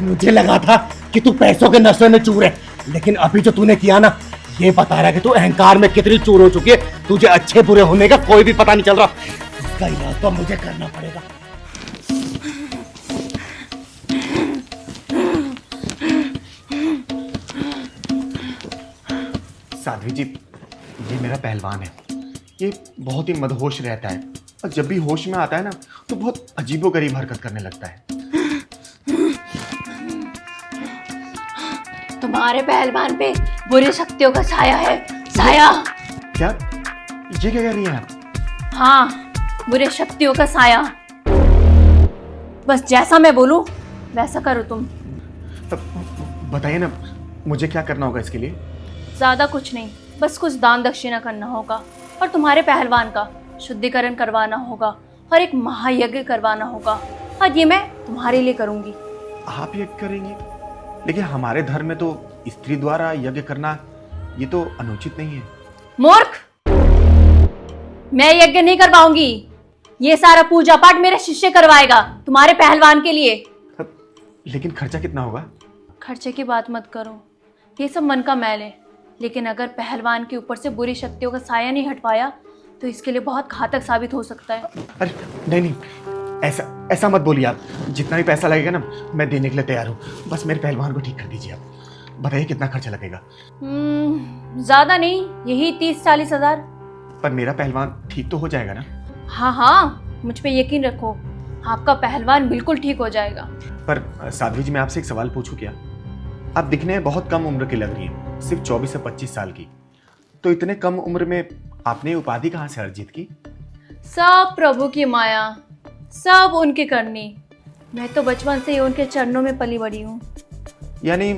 मुझे लगा था कि तू पैसों के नशे में चूर है, लेकिन अभी जो तूने किया ना, ये बता रहा है कि तू अहंकार में कितनी चूर हो चुकी है। तुझे अच्छे बुरे होने का कोई भी पता नहीं चल रहा। इसका इलाज तो मुझे करना पड़ेगा। साध्वी जी, ये मेरा पहलवान है। ये बहुत ही मदहोश रहता है और जब भी होश में आता है ना तो बहुत अजीबोगरीब हरकत करने लगता है। तुम्हारे पहलवान पे बुरी शक्तियों का साया है। साया? क्या ये क्या कह रही हैं आप? हाँ, बुरी शक्तियों का साया। बस जैसा मैं बोलूं वैसा करो तुम। बताइए ना, मुझे क्या करना होगा इसके लिए? ज्यादा कुछ नहीं, बस कुछ दान दक्षिणा करना होगा और तुम्हारे पहलवान का शुद्धिकरण करवाना होगा और एक महायज्ञ करवाना होगा, और ये मैं तुम्हारे लिए करूंगी। आप यज्ञ करेंगी? लेकिन हमारे धर्म में तो स्त्री द्वारा यज्ञ करना ये तो अनुचित नहीं है। मूर्ख, मैं यज्ञ नहीं करवाऊंगी। ये सारा पूजा पाठ मेरे शिष्य करवाएगा तुम्हारे पहलवान के लिए। लेकिन खर्चा कितना होगा? खर्चे की बात मत करो, ये सब मन का मैल है। लेकिन अगर पहलवान के ऊपर से बुरी शक्तियों का साया नहीं हटवाया तो इसके लिए बहुत घातक साबित हो सकता है। अरे नहीं, ऐसा मत बोलिए आप। जितना भी पैसा लगेगा ना, मैं देने के लिए तैयार हूँ। बस मेरे पहलवान को ठीक कर दीजिए आप। बताइए कितना खर्चा लगेगा? ज्यादा नहीं, यही 30-40 हजार। पर मेरा पहलवान ठीक तो हो जाएगा ना? हाँ, मुझ पे यकीन रखो, आपका पहलवान बिल्कुल ठीक हो जाएगा। पर साध्वी जी, मैं आपसे एक सवाल पूछूं क्या? आप दिखने में बहुत कम उम्र की लग रही हैं, सिर्फ 24 से 25 साल की। तो इतने कम उम्र में आपने उपाधि कहाँ से अर्जित की? सब प्रभु की माया, सब उनकी करनी। मैं तो बचपन से ही उनके चरणों में पली बड़ी हूँ। यानी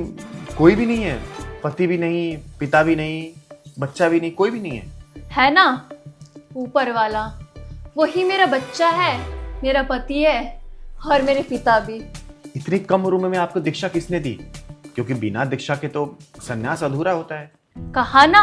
कोई भी नहीं है? पति भी नहीं, पिता भी नहीं, बच्चा भी नहीं, कोई भी नहीं है? है ना, ऊपर वाला वही मेरा बच्चा है, मेरा पति है और मेरे पिता भी। इतनी कम उम्र में आपको दीक्षा किसने दी? क्योंकि बिना दीक्षा के तो सन्यास अधूरा होता है। कहा ना,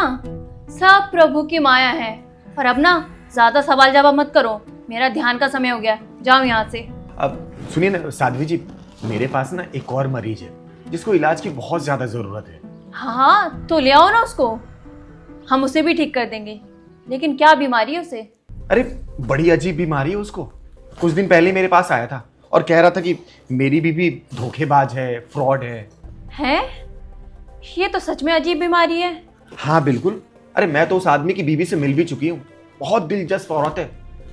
सब प्रभु की माया है। और अब ना ज्यादा सवाल जवाब मत करो, मेरा ध्यान का समय हो गया, जाओ यहाँ से। अब सुनिए ना साध्वी जी, मेरे पास ना एक और मरीज है जिसको इलाज की बहुत ज्यादा जरूरत है। हाँ, तो ले आओ ना उसको, हम उसे भी ठीक कर देंगे। लेकिन क्या बीमारी है उसे? अरे बड़ी अजीब बीमारी है उसको। कुछ दिन पहले मेरे पास आया था और कह रहा था कि मेरी बीवी धोखेबाज है, फ्रॉड है। हैं? ये तो सच में अजीब बीमारी है। हाँ बिल्कुल। अरे मैं तो उस आदमी की बीवी से मिल भी चुकी हूँ, बहुत दिलचस्प औरत है।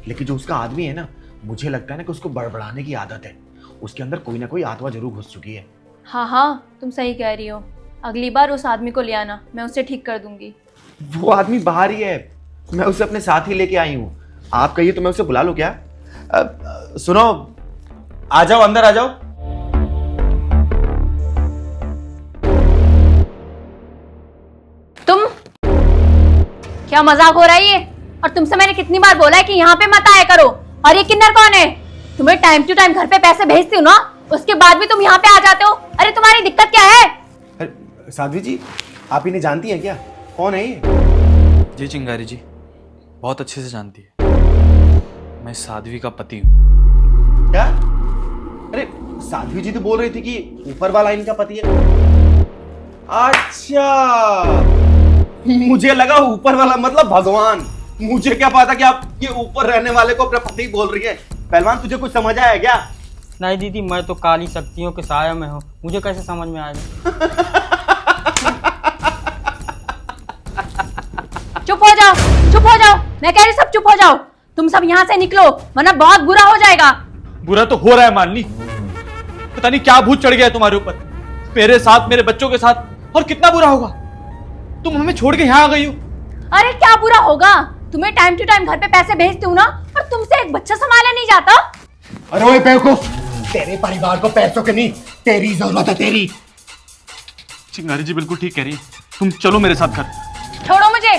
लेकिन जो उसका आदमी है ना, मुझे लगता है ना कि उसको बड़बड़ाने की आदत है। उसके अंदर कोई ना कोई आत्मा जरूर घुस चुकी है। हाँ, तुम सही कह रही हो। अगली बार उस आदमी को ले आना, मैं उसे ठीक कर दूंगी। वो आदमी बाहर ही है, मैं उसे अपने साथ ही लेके आई हूँ। आप कहिए तो मैं उसे बुला लूं क्या? सुनो, आ जाओ, अंदर आ जाओ। तुम क्या मजाक हो रहा है ये? और तुमसे मैंने कितनी बार बोला है कि यहाँ पे मत आया करो। और ये किन्नर कौन है? तुम्हें टाइम टू टाइम घर पे पैसे भेजती हूँ ना, उसके बाद भी तुम यहाँ पे आ जाते हो। अरे तुम्हारी दिक्कत क्या है? अरे साध्वी जी, आप इन्हें जानती हैं क्या? कौन है ये? जी चिंगारी जी, बहुत अच्छे से जानती है। मैं साध्वी का पति हूँ। क्या? अरे साध्वी जी तो बोल रही थी कि ऊपर वाला इनका पति है। अच्छा, मुझे लगा ऊपर वाला मतलब भगवान। मुझे क्या पता कि आप ये ऊपर रहने वाले को अपना पति बोल रही है। पहलवान, तुझे कुछ समझ आया क्या? नहीं दीदी, मैं तो काली शक्तियों के साया में हूँ, मुझे कैसे समझ में आएगा? चुप हो जाओ, चुप हो जाओ, मैं कह रही सब चुप हो जाओ। तुम सब यहाँ से निकलो, वरना बहुत बुरा हो जाएगा। बुरा तो हो रहा है माननी, पता नहीं क्या भूत चढ़ गया है तुम्हारे ऊपर, मेरे साथ, मेरे बच्चों के साथ। और कितना बुरा होगा, तुम हमें छोड़ के यहाँ आ गई हो। अरे क्या बुरा होगा? तुम्हें टाइम टू टाइम घर पे पैसे भेजती हूँ ना, और तुमसे एक बच्चा संभाला नहीं जाता। अरे ओए बेवकूफ, तेरे परिवार को पैसों की नहीं, तेरी जरूरत है, तेरी। चिंगारी जी बिल्कुल ठीक कह रही है, तुम चलो मेरे साथ घर। छोड़ो मुझे।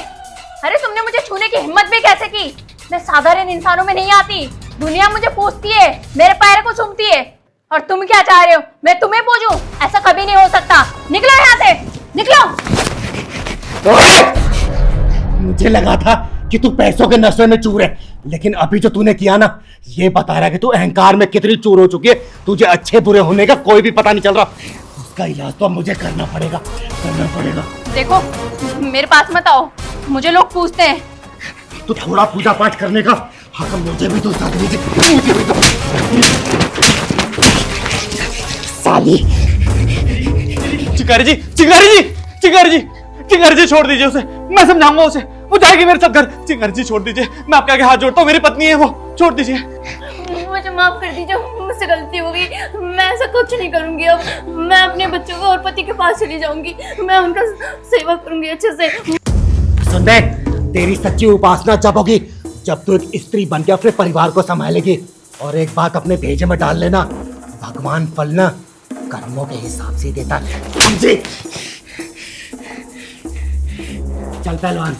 अरे तुमने मुझे छूने की हिम्मत भी कैसे की? मैं साधारण इंसानों में नहीं आती, दुनिया मुझे पूछती है, मेरे पैर को चूमती है। और तुम क्या चाह रहे हो, मैं तुम्हें पूछूं? ऐसा कभी नहीं हो सकता। निकलो यहाँ से, निकलो। मुझे लगा था कि तू पैसों के नशे में चूर है, लेकिन अभी जो तूने किया ना, ये बता रहा है कि तू अहंकार में कितनी चूर हो चुकी है। तुझे अच्छे बुरे होने का कोई भी पता नहीं चल रहा। उसका इलाज तो अब मुझे करना पड़ेगा। देखो, मेरे पास मत आओ, मुझे लोग पूछते हैं। तो थोड़ा पूजा पाठ करने का हक मुझे भी तो साथ दीजिए, मुझे भी तो। साली चिंगारी जी, चिंगारी जी, चिंगारी जी, चिंगारी जी छोड़ दीजिए उसे, मैं समझाऊंगा उसे, वो जाएगी मेरे साथ घर। चिंगारी जी छोड़ दीजिए, मैं आपके आगे हाथ जोड़ता हूँ, मेरी पत्नी है वो, छोड़ दीजिए। मुझे माफ कर दीजिए, मुझसे गलती हो गई। मैं ऐसा कुछ नहीं करूंगी। अब मैं अपने बच्चों को और पति के पास चली जाऊंगी। मैं उनका सेवा करूंगी अच्छे से। सुन बे, तेरी सच्ची उपासना जब होगी जब तू एक स्त्री बन के अपने परिवार को संभालेगी। और एक बात अपने भेजे में डाल लेना, भगवान फल ना कर्मों के हिसाब से देता है, समझे? चल पहलवान।